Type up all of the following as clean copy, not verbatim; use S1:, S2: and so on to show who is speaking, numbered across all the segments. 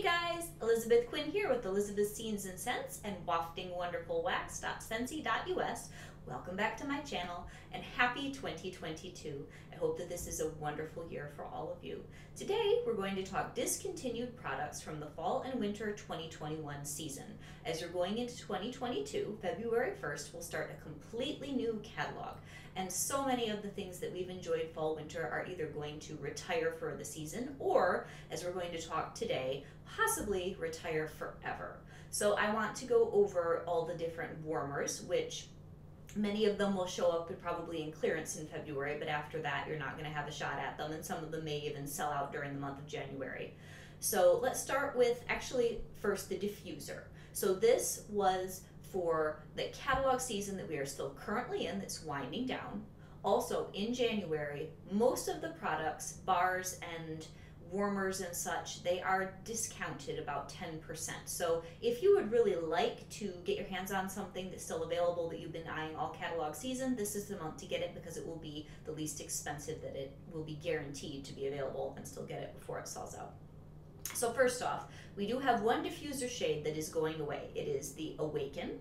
S1: guys, Elizabeth Quinn here with Elizabeth's Scenes and Scents and Wafting Wonderful Wax.scentsy.us. Welcome back to my channel and happy 2022. I hope that this is a wonderful year for all of you. Today we're going to talk discontinued products from the fall and winter 2021 season. As you're going into 2022, February 1st we'll start a completely new catalog. And so many of the things that we've enjoyed fall winter are either going to retire for the season or, as we're going to talk today, possibly retire forever. So I want to go over all the different warmers, which many of them will show up probably in clearance in February, but after that you're not going to have a shot at them, and some of them may even sell out during the month of January. So let's start with actually first the diffuser. So this was for the catalog season that we are still currently in, that's winding down. Also in January, most of the products, bars and warmers and such, they are discounted about 10%. So if you would really like to get your hands on something that's still available that you've been eyeing all catalog season, this is the month to get it because it will be the least expensive that it will be guaranteed to be available, and still get it before it sells out. So first off, we do have one diffuser shade that is going away. It is the Awaken.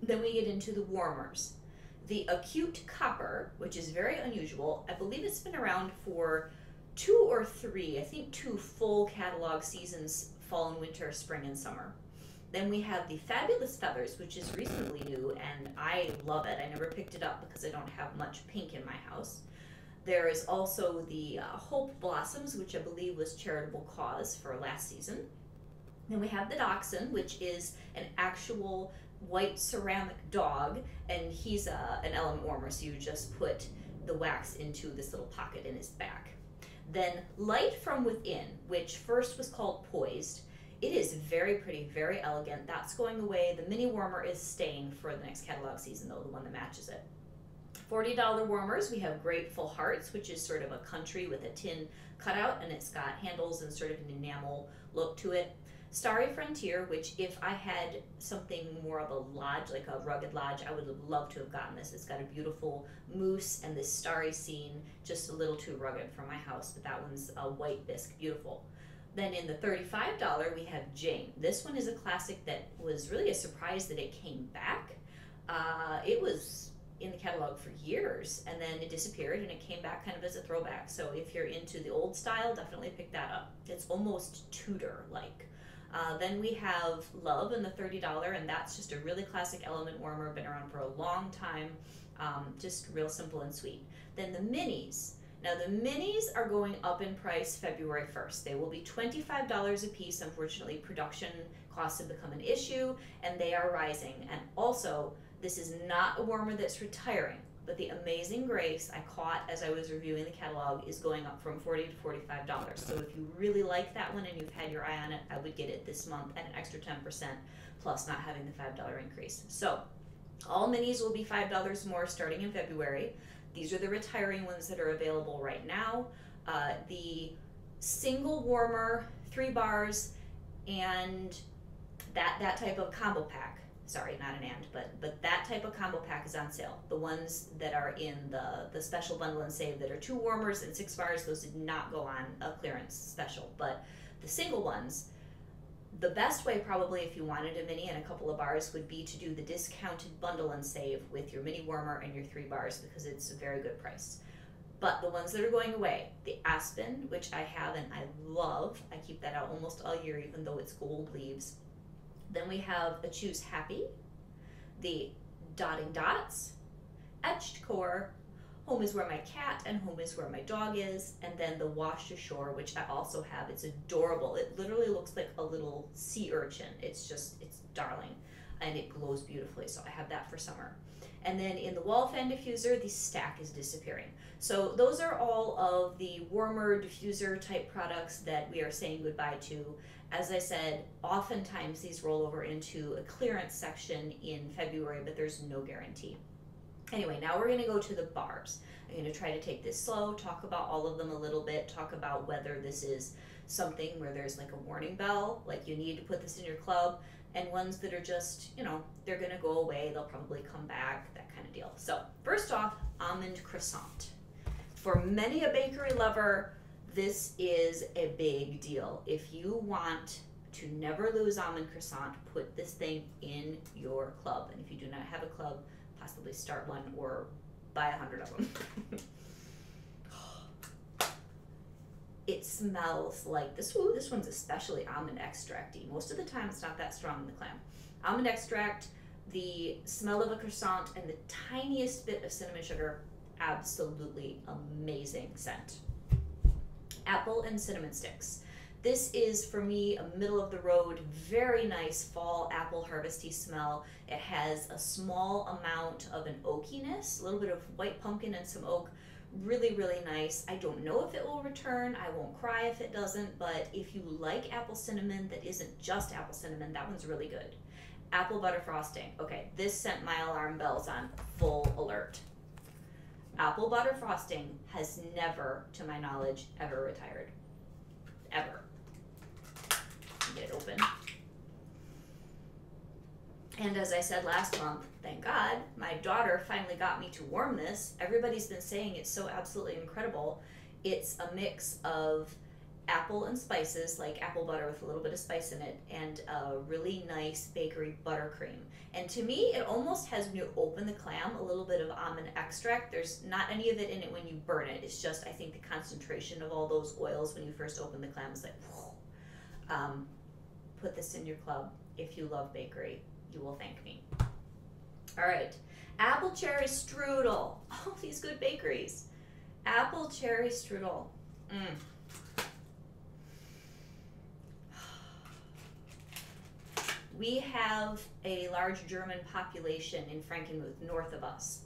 S1: Then we get into the warmers. The Acute Copper, which is very unusual. I believe it's been around for 2 or 3, I think 2 full catalog seasons, fall and winter, spring and summer. Then we have the Fabulous Feathers, which is reasonably new, and I love it. I never picked it up because I don't have much pink in my house. There is also the Hope Blossoms, which I believe was charitable cause for last season. Then we have the Dachshund, which is an actual white ceramic dog, and he's an element warmer, so you just put the wax into this little pocket in his back. Then Light from Within, which first was called Poised. It is very pretty, very elegant. That's going away. The mini warmer is staying for the next catalog season, though, the one that matches it. $40 warmers, we have Grateful Hearts, which is sort of a country with a tin cutout, and it's got handles and sort of an enamel look to it. Starry Frontier, which if I had something more of a lodge, like a rugged lodge, I would have loved to have gotten this. It's got a beautiful moose and this starry scene, just a little too rugged for my house, but that one's a white bisque, beautiful. Then in the $35, we have Jane. This one is a classic that was really a surprise that it came back. It was in the catalog for years, and then it disappeared, and it came back kind of as a throwback. So if you're into the old style, definitely pick that up. It's almost Tudor-like. Then we have Love in the $30, and that's just a really classic element warmer, been around for a long time, just real simple and sweet. Then the minis. Now the minis are going up in price February 1st. They will be $25 a piece. Unfortunately, production costs have become an issue, and they are rising. And also, this is not a warmer that's retiring, but the Amazing Grace I caught as I was reviewing the catalog is going up from $40 to $45. So if you really like that one and you've had your eye on it, I would get it this month at an extra 10%, plus not having the $5 increase. So all minis will be $5 more starting in February. These are the retiring ones that are available right now. The single warmer, 3 bars, and that type of combo pack. Sorry, not an and, but that type of combo pack is on sale. The ones that are in the special bundle and save that are 2 warmers and 6 bars, those did not go on a clearance special. But the single ones, the best way probably if you wanted a mini and a couple of bars would be to do the discounted bundle and save with your mini warmer and your 3 bars, because it's a very good price. But the ones that are going away, the Aspen, which I have and I love, I keep that out almost all year even though it's gold leaves. Then we have a Choose Happy, the Dotting Dots, Etched Core, Home is Where My Cat and Home is Where My Dog Is, and then the Washed Ashore, which I also have. It's adorable. It literally looks like a little sea urchin. It's darling, and it glows beautifully, so I have that for summer. And then in the Wall Fan Diffuser, the stack is disappearing. So those are all of the warmer diffuser type products that we are saying goodbye to. As I said, oftentimes these roll over into a clearance section in February, but there's no guarantee. Anyway, now we're going to go to the bars. I'm going to try to take this slow, talk about all of them a little bit, talk about whether this is something where there's like a warning bell, like you need to put this in your club, and ones that are just, you know, they're going to go away, they'll probably come back, that kind of deal. So first off, Almond Croissant. For many a bakery lover, This is a big deal. If you want to never lose Almond Croissant, put this thing in your club. And if you do not have a club, possibly start one or buy 100 of them. It smells like this. Ooh, this one's especially almond extracty. Most of the time it's not that strong in the clam. Almond extract, the smell of a croissant, and the tiniest bit of cinnamon sugar. Absolutely amazing scent. Apple and cinnamon sticks. This is, for me, a middle of the road, very nice fall apple harvesty smell. It has a small amount of an oakiness, a little bit of white pumpkin and some oak. Really, really nice. I don't know if it will return. I won't cry if it doesn't, but if you like apple cinnamon that isn't just apple cinnamon, that one's really good. Apple butter frosting. Okay, this sent my alarm bells on full alert. Apple butter frosting has never, to my knowledge, ever retired. Ever. Get it open. And as I said last month, thank God, my daughter finally got me to warm this. Everybody's been saying it's so absolutely incredible. It's a mix of apple and spices, like apple butter with a little bit of spice in it, and a really nice bakery buttercream. And to me, it almost has, when you open the clam, a little bit of almond extract. There's not any of it in it when you burn it. It's just, I think, the concentration of all those oils when you first open the clam is like, whew. Put this in your club. If you love bakery, you will thank me. All right, apple cherry strudel. Oh, these good bakeries. Apple cherry strudel. We have a large German population in Frankenmuth, north of us.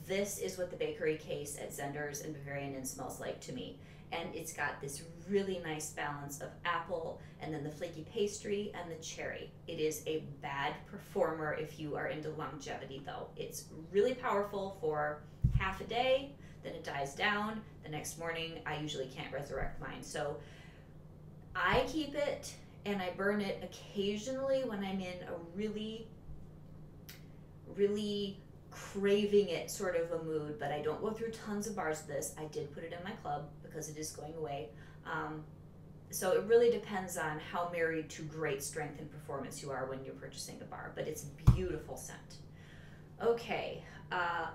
S1: This is what the bakery case at Zender's and Bavarian Inn smells like to me. And it's got this really nice balance of apple and then the flaky pastry and the cherry. It is a bad performer if you are into longevity though. It's really powerful for half a day, then it dies down. The next morning, I usually can't resurrect mine. So I keep it and I burn it occasionally when I'm in a really, really craving it sort of a mood, but I don't go through tons of bars of this. I did put it in my club because it is going away. So it really depends on how married to great strength and performance you are when you're purchasing a bar, but it's a beautiful scent. Okay,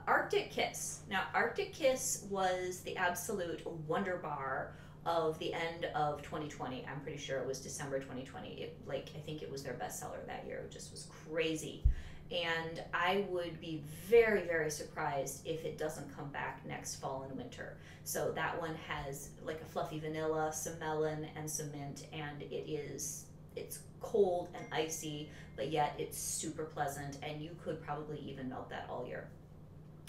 S1: Arctic Kiss. Now, Arctic Kiss was the absolute wonder bar of the end of 2020. I'm pretty sure it was December 2020. I think it was their bestseller that year. It just was crazy. And I would be very, very surprised if it doesn't come back next fall and winter. So that one has like a fluffy vanilla, some melon, and some mint, and it's cold and icy, but yet it's super pleasant, and you could probably even melt that all year.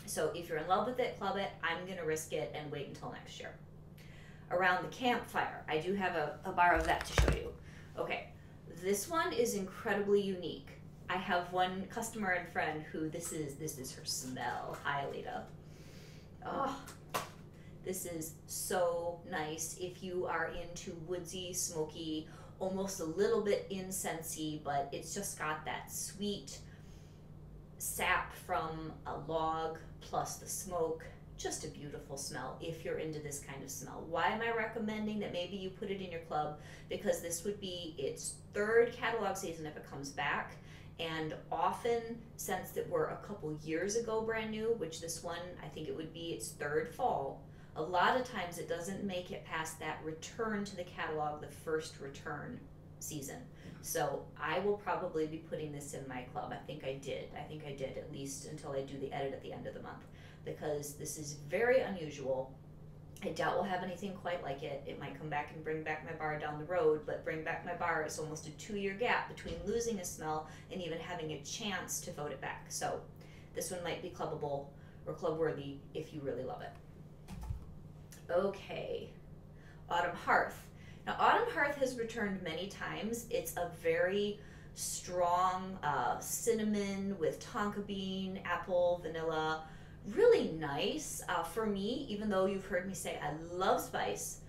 S1: So if you're in love with it, club it. I'm gonna risk it and wait until next year. Around the campfire, I do have a bar of that to show you. Okay, this one is incredibly unique. I have one customer and friend who this is her smell. Hi, Alita. Oh, this is so nice. If you are into woodsy, smoky, almost a little bit incensey, but it's just got that sweet sap from a log plus the smoke. Just a beautiful smell if you're into this kind of smell. Why am I recommending that maybe you put it in your club? Because this would be its third catalog season if it comes back. And often, scents that were a couple years ago brand new, which this one, I think it would be its third fall, a lot of times it doesn't make it past that return to the catalog, the first return season. So I will probably be putting this in my club. I think I did at least until I do the edit at the end of the month, because this is very unusual. I doubt we'll have anything quite like it. It might come back and bring back my bar down the road, but bring back my bar is almost a 2-year gap between losing a smell and even having a chance to vote it back. So this one might be clubbable or club worthy if you really love it. Okay, Autumn Hearth. Now, Autumn Hearth has returned many times. It's a very strong cinnamon with tonka bean, apple, vanilla, really nice. For me, even though you've heard me say I love spice,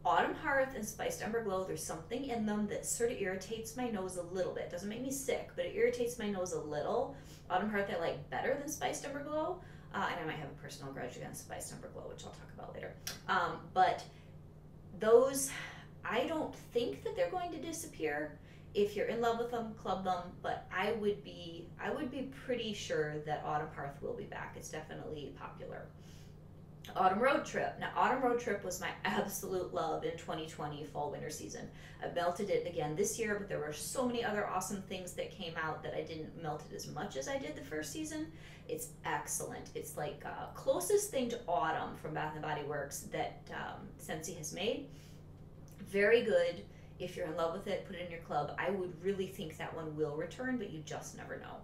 S1: Autumn Hearth and Spiced Umber Glow, there's something in them that sort of irritates my nose a little bit. Doesn't make me sick, but it irritates my nose a little. Autumn Hearth I like better than Spiced Umber Glow, and I might have a personal grudge against Spiced Umber Glow, which I'll talk about later. But Those, I don't think that they're going to disappear. If you're in love with them, club them, but I would be pretty sure that Autumn Hearth will be back. It's definitely popular. Autumn Road Trip. Now, Autumn Road Trip was my absolute love in 2020 fall winter season. I melted it again this year, but there were so many other awesome things that came out that I didn't melt it as much as I did the first season. It's excellent. It's like closest thing to autumn from Bath & Body Works that Scentsy has made. Very good. If you're in love with it, put it in your club. I would really think that one will return, but you just never know.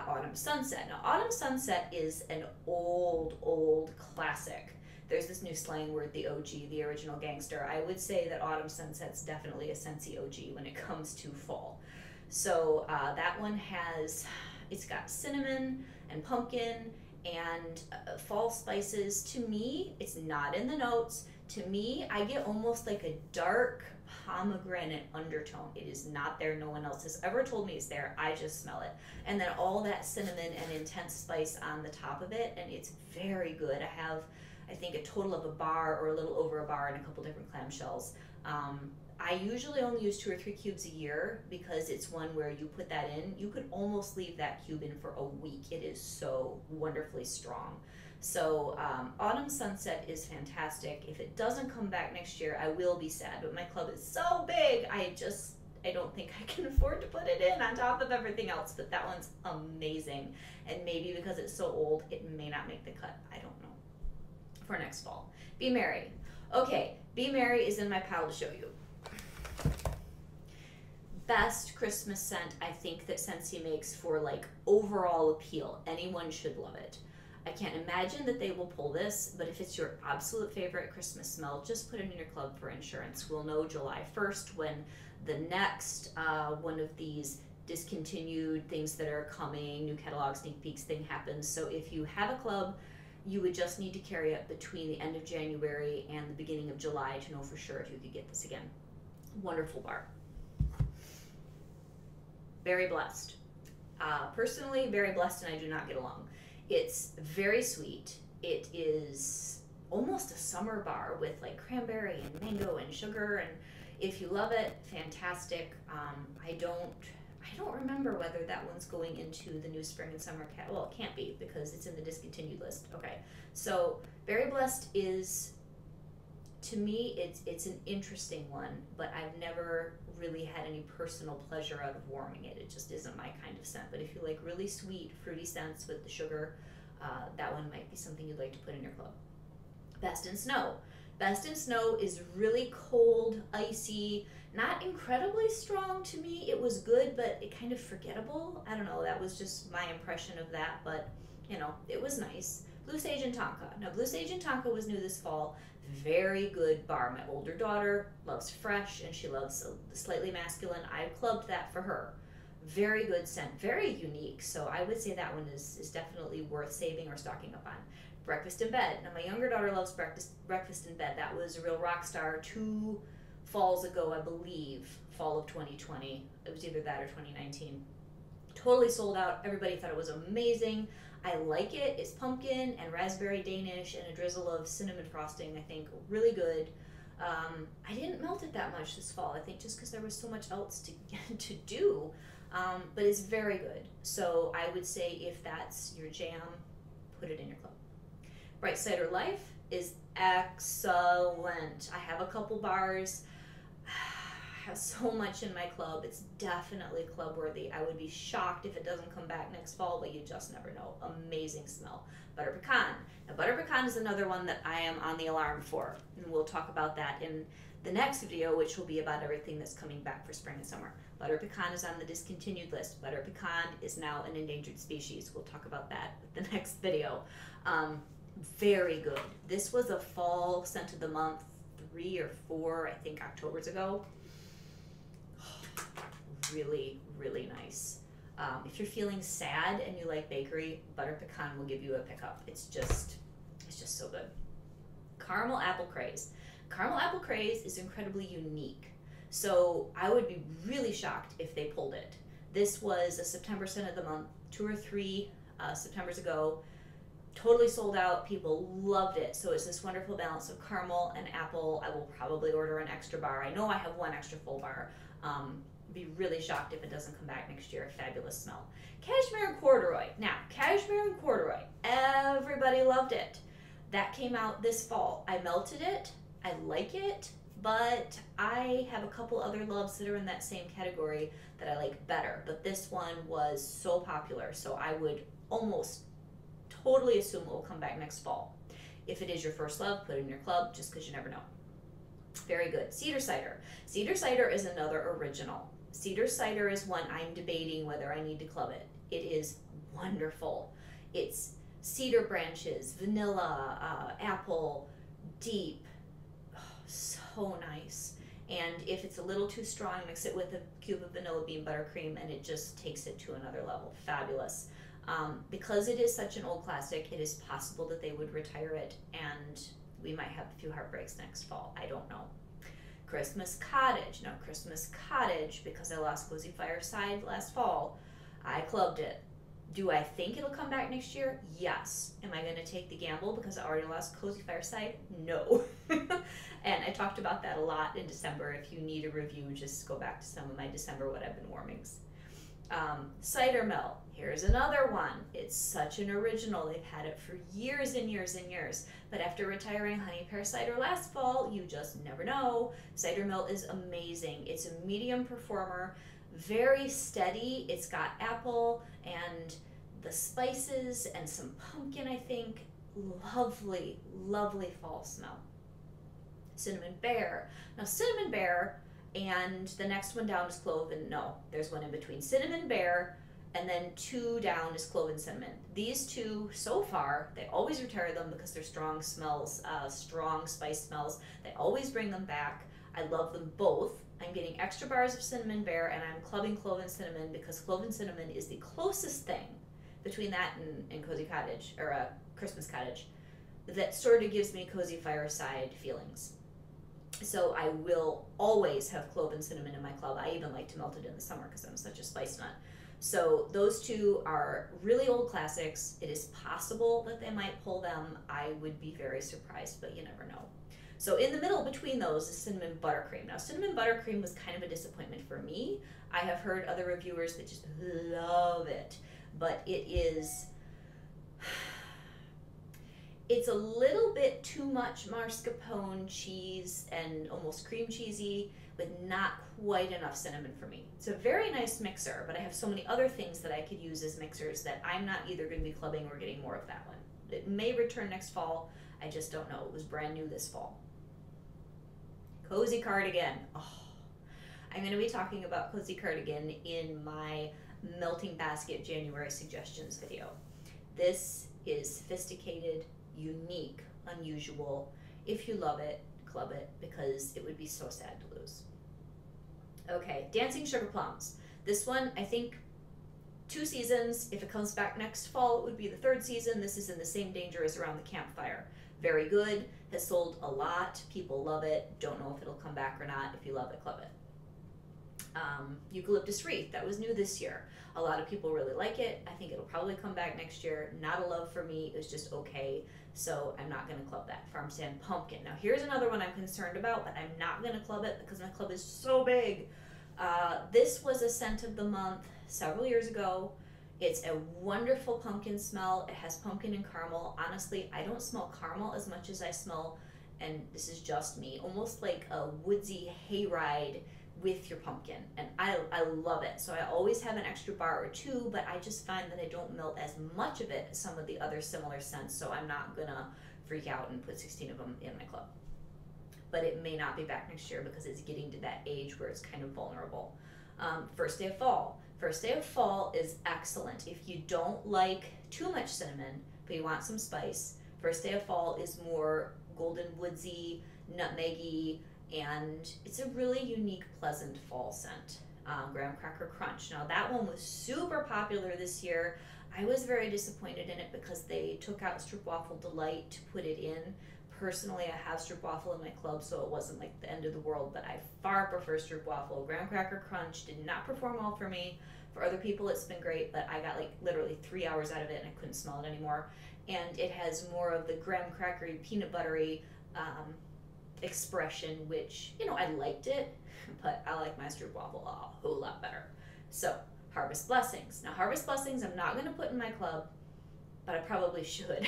S1: Autumn Sunset. Now, Autumn Sunset is an old classic. There's this new slang word, the OG, the original gangster. I would say that Autumn Sunset's definitely a Scentsy OG when it comes to fall. So that one it's got cinnamon and pumpkin and fall spices. To me, it's not in the notes. To me, I get almost like a dark pomegranate undertone. It is not there. No one else has ever told me it's there. I just smell it. And then all that cinnamon and intense spice on the top of it, and it's very good. I have, I think, a total of a bar or a little over a bar and a couple different clamshells. I usually only use 2 or 3 cubes a year because it's one where you put that in, you could almost leave that cube in for a week. It is so wonderfully strong. So Autumn Sunset is fantastic. If it doesn't come back next year, I will be sad, but my club is so big, I don't think I can afford to put it in on top of everything else, but that one's amazing. And maybe because it's so old, it may not make the cut. I don't know. For next fall. Be Merry. Okay, Be Merry is in my pile to show you. Best Christmas scent I think that Scentsy makes for like overall appeal. Anyone should love it. I can't imagine that they will pull this, but if it's your absolute favorite Christmas smell, just put it in your club for insurance. We'll know July 1st when the next one of these discontinued things that are coming, new catalog sneak peeks thing happens. So if you have a club, you would just need to carry it between the end of January and the beginning of July to know for sure if you could get this again. Wonderful bar. Very blessed. Personally, very blessed, and I do not get along. It's very sweet. It is almost a summer bar with like cranberry and mango and sugar, and if you love it, fantastic. I don't remember whether that one's going into the new spring and summer well, it can't be because it's in the discontinued list. Okay, so Very Blessed is, to me, it's an interesting one, but I've never really had any personal pleasure out of warming it. It just isn't my kind of scent. But if you like really sweet, fruity scents with the sugar, that one might be something you'd like to put in your club. Best in Snow. Best in Snow is really cold, icy, not incredibly strong to me. It was good, but it kind of forgettable. I don't know, that was just my impression of that, but you know, it was nice. Blue Sage and Tonka. Now, Blue Sage and Tonka was new this fall. Very good bar. My older daughter loves fresh and she loves slightly masculine. I clubbed that for her. Very good scent, very unique. So I would say that one is definitely worth saving or stocking up on. Breakfast in Bed. Now my younger daughter loves Breakfast in Bed. That was a real rock star 2 falls ago, I believe, fall of 2020. It was either that or 2019. Totally sold out. Everybody thought it was amazing. I like it. It's pumpkin and raspberry Danish and a drizzle of cinnamon frosting, I think. Really good. I didn't melt it that much this fall, I think, just because there was so much else to do. But it's very good. So I would say if that's your jam, put it in your club. Bright Cider Life is excellent. I have a couple bars. I have so much in my club. It's definitely club worthy. I would be shocked if it doesn't come back next fall, but you just never know. Amazing smell. Butter Pecan. Now, Butter Pecan is another one that I am on the alarm for, and we'll talk about that in the next video, which will be about everything that's coming back for spring and summer. Butter Pecan is on the discontinued list. Butter Pecan is now an endangered species. We'll talk about that in the next video. Very good. This was a fall scent of the month 3 or 4, I think, Octobers ago. Really, really nice. If you're feeling sad and you like bakery, Butter Pecan will give you a pickup. It's just so good. Caramel Apple Craze. Caramel Apple Craze is incredibly unique. So I would be really shocked if they pulled it. This was a September scent of the month 2 or 3 Septembers ago. Totally sold out. People loved it. So it's this wonderful balance of caramel and apple. I will probably order an extra bar. I know I have one extra full bar. Be really shocked if it doesn't come back next year. Fabulous smell. Cashmere Corduroy. Now, Cashmere Corduroy, everybody loved it. That came out this fall. I melted it. I like it, but I have a couple other loves that are in that same category that I like better. But this one was so popular, so I would almost totally assume it will come back next fall. If it is your first love, put it in your club, just because you never know. Very good. Cedar Cider. Cedar Cider is another original. Cedar Cider is one I'm debating whether I need to club it. It is wonderful. It's cedar branches, vanilla, apple, deep. Oh, so nice. And if it's a little too strong, mix it with a cube of vanilla bean buttercream and it just takes it to another level. Fabulous. Because it is such an old classic, it is possible that they would retire it and we might have a few heartbreaks next fall. I don't know. Christmas Cottage. No, Christmas Cottage, because I lost Cozy Fireside last fall, I clubbed it. Do I think it'll come back next year? Yes. Am I going to take the gamble because I already lost Cozy Fireside? No. And I talked about that a lot in December. If you need a review, just go back to some of my December What I've Been Warmings. Cider Melt. Here's another one. It's such an original. They've had it for years and years and years. But after retiring Honey Pear Cider last fall, you just never know. Cider Melt is amazing. It's a medium performer, very steady. It's got apple and the spices and some pumpkin, I think. Lovely, lovely fall smell. Cinnamon Bear. Now, Cinnamon Bear and the next one down is Cloven. No, there's one in between. Cinnamon Bear, and then two down is Cloven Cinnamon. These two, so far, they always retire them because they're strong smells, strong spice smells. They always bring them back. I love them both. I'm getting extra bars of Cinnamon Bear, and I'm clubbing Cloven Cinnamon because Cloven Cinnamon is the closest thing between that and Cozy Cottage, or Christmas Cottage, that sort of gives me Cozy Fireside feelings. So I will always have Cloven Cinnamon in my club. I even like to melt it in the summer because I'm such a spice nut. So those two are really old classics. It is possible that they might pull them. I would be very surprised, but you never know. So in the middle between those is Cinnamon Buttercream. Now, Cinnamon Buttercream was kind of a disappointment for me. I have heard other reviewers that just love it, but it is... It's a little bit too much mascarpone cheese and almost cream cheesy with not quite enough cinnamon for me. It's a very nice mixer, but I have so many other things that I could use as mixers that I'm not either going to be clubbing or getting more of that one. It may return next fall. I just don't know. It was brand new this fall. Cozy Cardigan. Oh, I'm going to be talking about Cozy Cardigan in my Melting Basket January suggestions video. This is sophisticated, unique, unusual. If you love it, club it, because it would be so sad to lose. Okay, Dancing Sugar Plums. This one, I think 2 seasons. If it comes back next fall, it would be the 3rd season. This is in the same danger as Around the Campfire. Very good, has sold a lot. People love it. Don't know if it'll come back or not. If you love it, club it. Eucalyptus Wreath, that was new this year. A lot of people really like it. I think it'll probably come back next year. Not a love for me, it was just okay, so I'm not going to club that. Farm Stand Pumpkin. Now here's another one I'm concerned about, but I'm not going to club it because my club is so big. This was a scent of the month several years ago. It's a wonderful pumpkin smell. It has pumpkin and caramel. Honestly, I don't smell caramel as much as I smell, and this is just me, almost like a woodsy hayride with your pumpkin, and I love it. So I always have an extra bar or 2, but I just find that I don't melt as much of it as some of the other similar scents, so I'm not gonna freak out and put 16 of them in my club. But it may not be back next year because it's getting to that age where it's kind of vulnerable. First Day of Fall. First Day of Fall is excellent. If you don't like too much cinnamon, but you want some spice, First Day of Fall is more golden woodsy, nutmeggy, and it's a really unique, pleasant fall scent. Graham Cracker Crunch. Now that one was super popular this year. I was very disappointed in it because they took out Stroopwafel Delight to put it in. personally, I have stroopwafel in my club, so it wasn't like the end of the world, but I far prefer stroopwafel. Graham Cracker Crunch did not perform well for me. For other people, it's been great, but I got like literally 3 hours out of it and I couldn't smell it anymore. And it has more of the graham crackery, peanut buttery expression, which, you know, I liked it, but I like my stroopwafel a whole lot better. So, Harvest Blessings. Now, Harvest Blessings I'm not going to put in my club, but I probably should.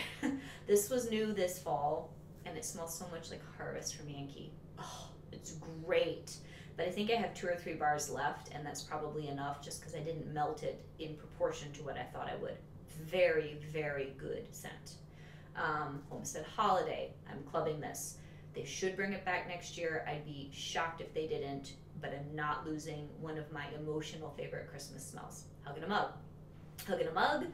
S1: This was new this fall, and it smells so much like Harvest from Yankee. Oh, it's great. But I think I have 2 or 3 bars left, and that's probably enough just because I didn't melt it in proportion to what I thought I would. Very, very good scent. Homestead Holiday. I'm clubbing this. They should bring it back next year. I'd be shocked if they didn't, but I'm not losing one of my emotional favorite Christmas smells. Hug in a Mug. Hug in a Mug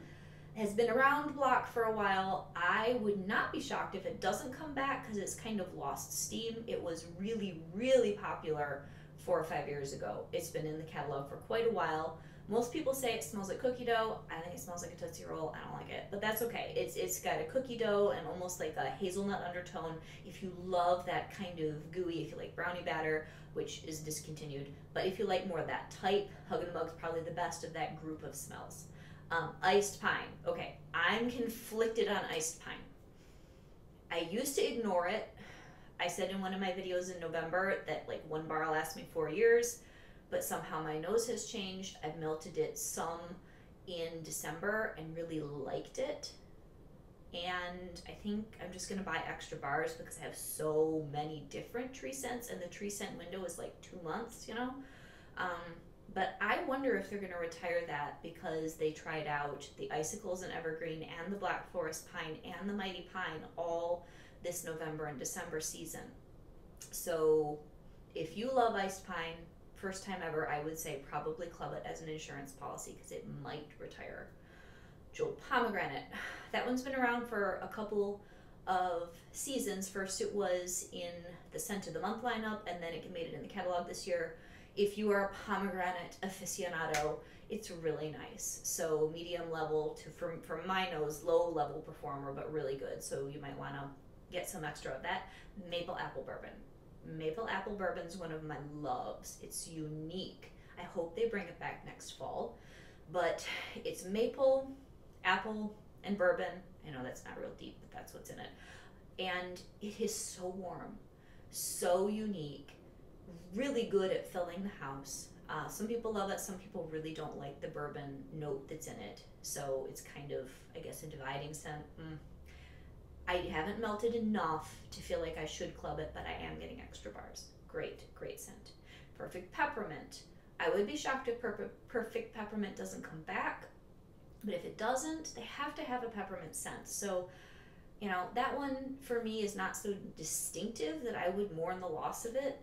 S1: has been around the block for a while. I would not be shocked if it doesn't come back because it's kind of lost steam. It was really, really popular 4 or 5 years ago. It's been in the catalog for quite a while. Most people say it smells like cookie dough. I think it smells like a Tootsie Roll. I don't like it, but that's okay. It's got a cookie dough and almost like a hazelnut undertone. If you love that kind of gooey, if you like brownie batter, which is discontinued, but if you like more of that type, Hug in a Mug's probably the best of that group of smells. Iced Pine. Okay, I'm conflicted on Iced Pine. I used to ignore it. I said in one of my videos in November that like 1 bar lasts me 4 years, but somehow my nose has changed. I've melted it some in December and really liked it. And I think I'm just gonna buy extra bars because I have so many different tree scents, and the tree scent window is like 2 months, you know? But I wonder if they're gonna retire that because they tried out the Icicles and Evergreen and the Black Forest Pine and the Mighty Pine all this November and December season. So if you love Iced Pine, first time ever, I would say probably club it as an insurance policy because it might retire. Jewel Pomegranate. That one's been around for a couple of seasons. First it was in the Scent of the Month lineup, and then it made it in the catalog this year. If you are a pomegranate aficionado, it's really nice. So medium level to, from my nose, low level performer, but really good. So you might want to get some extra of that. Maple Apple Bourbon. Maple Apple Bourbon's one of my loves. It's unique. I hope they bring it back next fall. But it's maple, apple, and bourbon. I know that's not real deep, but that's what's in it. And it is so warm, so unique, really good at filling the house. Some people love it, some people really don't like the bourbon note that's in it. So it's kind of, I guess, a dividing scent. I haven't melted enough to feel like I should club it, but I am getting extra bars. Great, great scent. Perfect Peppermint. I would be shocked if Perfect Peppermint doesn't come back, but if it doesn't, they have to have a peppermint scent. So, you know, that one for me is not so distinctive that I would mourn the loss of it,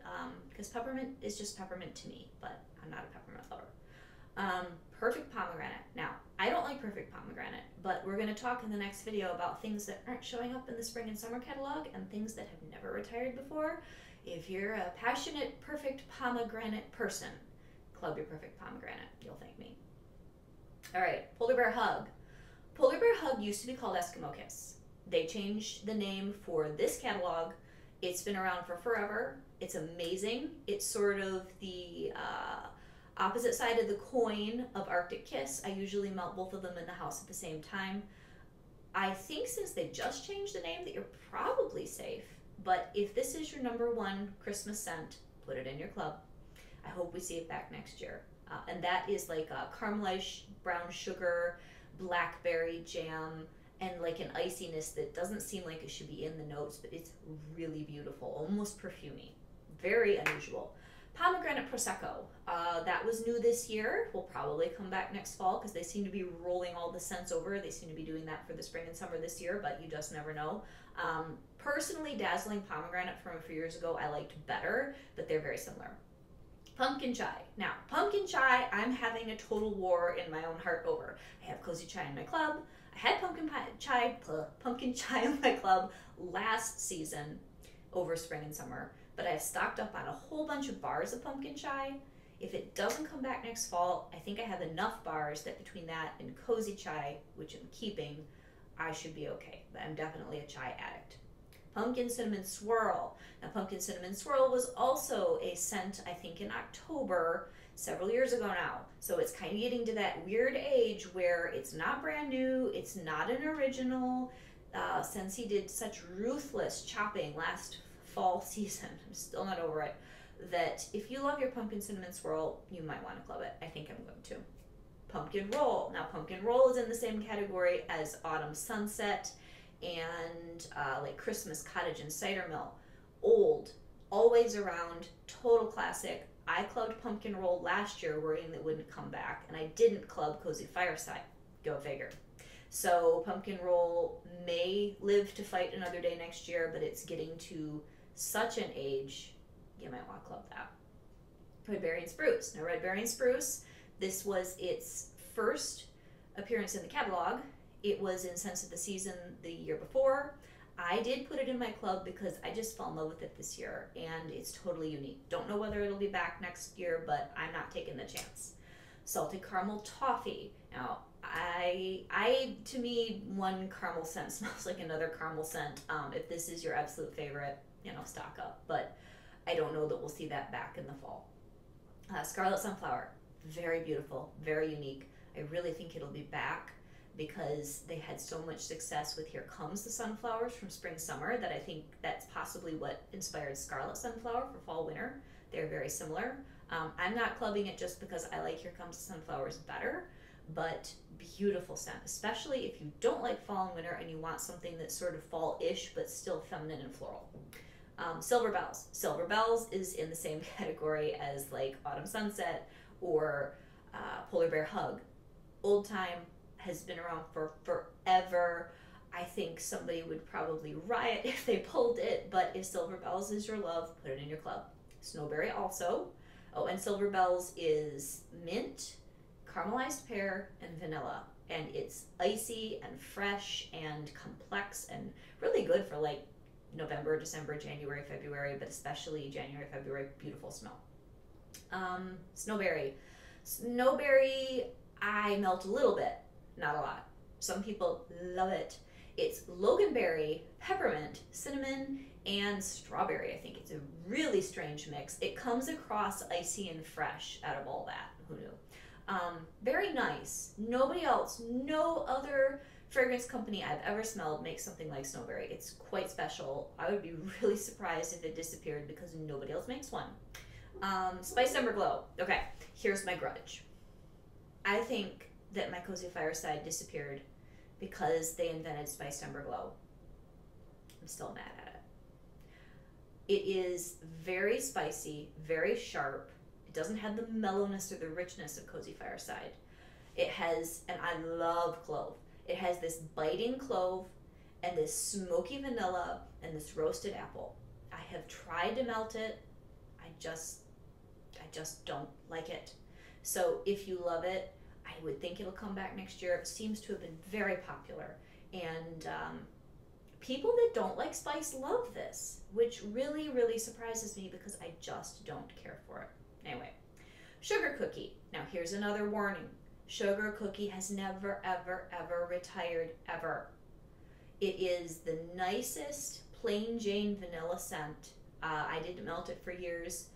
S1: because peppermint is just peppermint to me, but I'm not a peppermint lover. Perfect Pomegranate. Now, I don't like Perfect Pomegranate, but we're going to talk in the next video about things that aren't showing up in the spring and summer catalog and things that have never retired before. If you're a passionate Perfect Pomegranate person, club your Perfect Pomegranate. You'll thank me. All right, Polar Bear Hug. Polar Bear Hug used to be called Eskimo Kiss. They changed the name for this catalog. It's been around for forever. It's amazing. It's sort of the opposite side of the coin of Arctic Kiss. I usually melt both of them in the house at the same time. I think since they just changed the name that you're probably safe, but if this is your #1 Christmas scent, put it in your club. I hope we see it back next year. And that is like a caramelized brown sugar, blackberry jam, and like an iciness that doesn't seem like it should be in the notes, but it's really beautiful, almost perfumey. Very unusual. Pomegranate Prosecco. That was new this year. Will probably come back next fall because they seem to be rolling all the scents over. They seem to be doing that for the spring and summer this year, but you just never know. Personally, Dazzling Pomegranate from a few years ago I liked better, but they're very similar. Pumpkin Chai. Now, Pumpkin Chai, I'm having a total war in my own heart over. I have Cozy Chai in my club. I had Pumpkin Chai in my club last season over spring and summer, but I've stocked up on a whole bunch of bars of Pumpkin Chai. If it doesn't come back next fall, I think I have enough bars that between that and Cozy Chai, which I'm keeping, I should be okay. But I'm definitely a chai addict. Pumpkin Cinnamon Swirl. Now, Pumpkin Cinnamon Swirl was also a scent, I think, in October, several years ago now. So it's kind of getting to that weird age where it's not brand new, it's not an original. Since he did such ruthless chopping last fall season, I'm still not over it, that if you love your Pumpkin Cinnamon Swirl, you might want to club it. I think I'm going to. Pumpkin Roll. Now, Pumpkin Roll is in the same category as Autumn Sunset and like Christmas Cottage and Cider Melt. Old, always around, total classic. I clubbed Pumpkin Roll last year worrying that it wouldn't come back, and I didn't club Cozy Fireside. Go figure. So Pumpkin Roll may live to fight another day next year, but it's getting to such an age, you might want to club that. Red Berry and Spruce. Now, Red Berry and Spruce, this was its first appearance in the catalog. It was in Scents of the Season the year before. I did put it in my club because I just fell in love with it this year, and it's totally unique. Don't know whether it'll be back next year, but I'm not taking the chance. Salted Caramel Toffee. Now, to me, one caramel scent smells like another caramel scent. If this is your absolute favorite, stock up. But I don't know that we'll see that back in the fall. Scarlet Sunflower. Very beautiful, very unique. I really think it'll be back because they had so much success with Here Comes the Sunflowers from Spring Summer that I think that's possibly what inspired Scarlet Sunflower for Fall Winter. They're very similar. I'm not clubbing it just because I like Here Comes the Sunflowers better, but beautiful scent, especially if you don't like fall and winter and you want something that's sort of fall-ish but still feminine and floral. Silver Bells. Silver Bells is in the same category as like Autumn Sunset or Polar Bear Hug. Old time, has been around for forever. I think somebody would probably riot if they pulled it, but if Silver Bells is your love, put it in your club. Snowberry also. Oh, and Silver Bells is mint, caramelized pear, and vanilla. And it's icy and fresh and complex and really good for like November, December, January, February, but especially January, February. Beautiful smell. Snowberry. Snowberry, I melt a little bit, not a lot. Some people love it. It's loganberry, peppermint, cinnamon, and strawberry. I think it's a really strange mix. It comes across icy and fresh out of all that. Who knew? Very nice. Nobody else, no other fragrance company I've ever smelled makes something like Snowberry. It's quite special. I would be really surprised if it disappeared because nobody else makes one. Spice Amber Glow. Okay, here's my grudge. I think that my Cozy Fireside disappeared because they invented Spiced Amber Glow. I'm still mad at it. It is very spicy, very sharp. It doesn't have the mellowness or the richness of Cozy Fireside. It has, and I love clove, it has this biting clove and this smoky vanilla and this roasted apple. I have tried to melt it. I just don't like it. So if you love it, I would think it'll come back next year. It seems to have been very popular. And people that don't like spice love this, which really, really surprises me because I just don't care for it. Anyway, Sugar Cookie. Now here's another warning. Sugar Cookie has never, ever, ever retired, ever. It is the nicest plain Jane vanilla scent. I didn't melt it for years.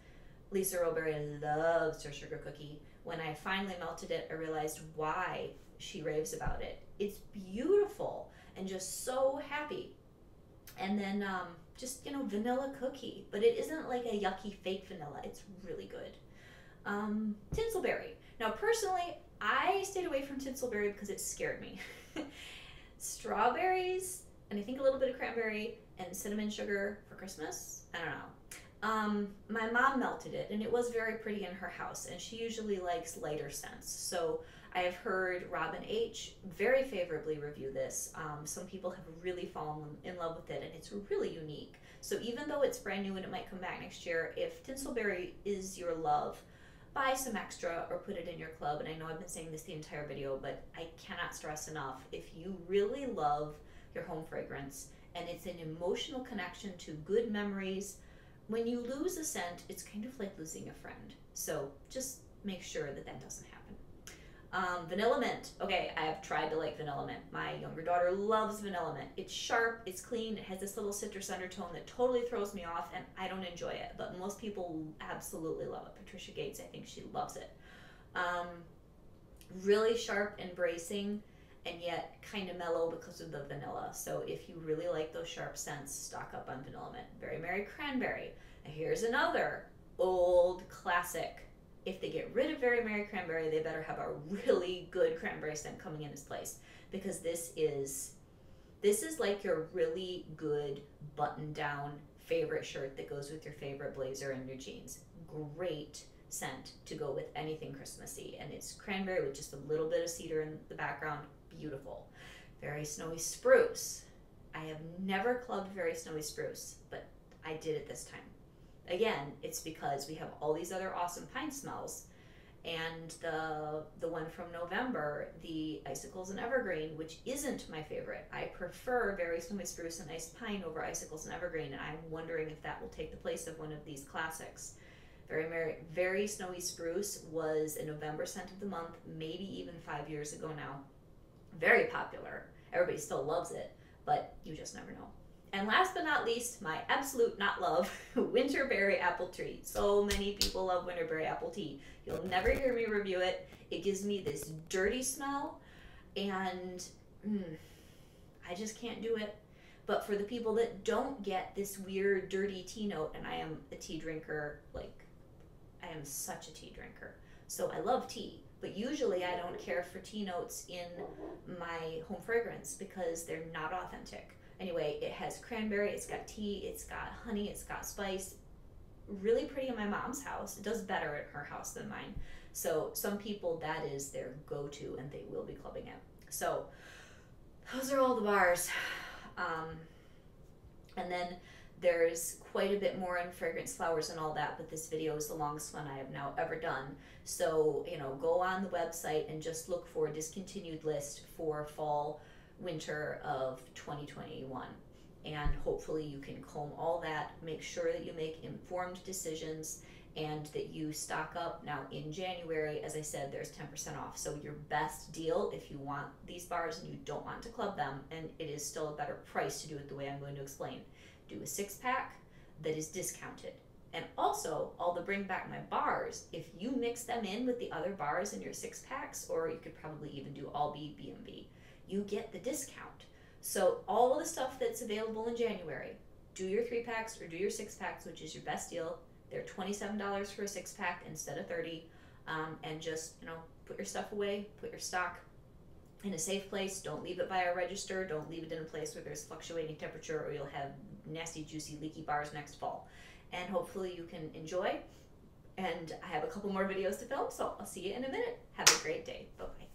S1: Lisa Roberry loves her Sugar Cookie. When I finally melted it, I realized why she raves about it. It's beautiful and just so happy. And then just, vanilla cookie. But it isn't like a yucky fake vanilla. It's really good. Tinsel Berry. Now, personally, I stayed away from Tinsel Berry because it scared me. Strawberries, and I think a little bit of cranberry, and cinnamon sugar for Christmas. I don't know. My mom melted it, and it was very pretty in her house, and she usually likes lighter scents. So I have heard Robin H. very favorably review this. Some people have really fallen in love with it, and it's really unique. So even though it's brand new and it might come back next year, if Tinsel Berry is your love, buy some extra or put it in your club. And I know I've been saying this the entire video, but I cannot stress enough, if you really love your home fragrance and it's an emotional connection to good memories, when you lose a scent, it's kind of like losing a friend. So just make sure that that doesn't Vanilla mint. Okay, I have tried to like vanilla mint. My younger daughter loves vanilla mint. It's sharp, it's clean, it has this little citrus undertone that totally throws me off, and I don't enjoy it. But most people absolutely love it. Patricia Gates, I think she loves it. Really sharp and bracing, and yet kind of mellow because of the vanilla. So if you really like those sharp scents, stock up on vanilla mint. Very Merry Cranberry. Now here's another old classic. If they get rid of Very Merry Cranberry, they better have a really good cranberry scent coming in its place, because this is like your really good button-down favorite shirt that goes with your favorite blazer and your jeans. Great scent to go with anything Christmassy, and it's cranberry with just a little bit of cedar in the background. Beautiful. Very Snowy Spruce. I have never clubbed Very Snowy Spruce, but I did it this time. Again, it's because we have all these other awesome pine smells, and the one from November, the Icicles and Evergreen, which isn't my favorite. I prefer Very Snowy Spruce and Iced Pine over Icicles and Evergreen, and I'm wondering if that will take the place of one of these classics. Very Snowy Spruce was a November scent of the month, maybe even 5 years ago now. Very popular. Everybody still loves it, but you just never know. And last but not least, my absolute not love, Winterberry Apple Tea. So many people love Winterberry Apple Tea. You'll never hear me review it. It gives me this dirty smell, and I just can't do it. But for the people that don't get this weird dirty tea note, and I am a tea drinker, like I am such a tea drinker. So I love tea, but usually I don't care for tea notes in my home fragrance because they're not authentic. Anyway, it has cranberry, it's got tea, it's got honey, it's got spice. Really pretty in my mom's house. It does better at her house than mine. So some people, that is their go-to, and they will be clubbing it. So those are all the bars. And then there's quite a bit more in fragrance, flowers, and all that, but this video is the longest one I have now ever done. So, go on the website and just look for a discontinued list for fall, winter of 2021. And hopefully you can comb all that, make sure that you make informed decisions, and that you stock up. Now in January, as I said, there's 10% off. So your best deal, if you want these bars and you don't want to club them, and it is still a better price to do it the way I'm going to explain, do a 6-pack that is discounted. And also, all the Bring Back My bars, if you mix them in with the other bars in your 6-packs, or you could probably even do all B&B, you get the discount. So all of the stuff that's available in January, do your 3-packs or do your 6-packs, which is your best deal. They're $27 for a 6-pack instead of $30, and just put your stuff away, put your stock in a safe place. Don't leave it by a register. Don't leave it in a place where there's fluctuating temperature, or you'll have nasty, juicy, leaky bars next fall. And hopefully you can enjoy. And I have a couple more videos to film, so I'll see you in a minute. Have a great day. Bye-bye.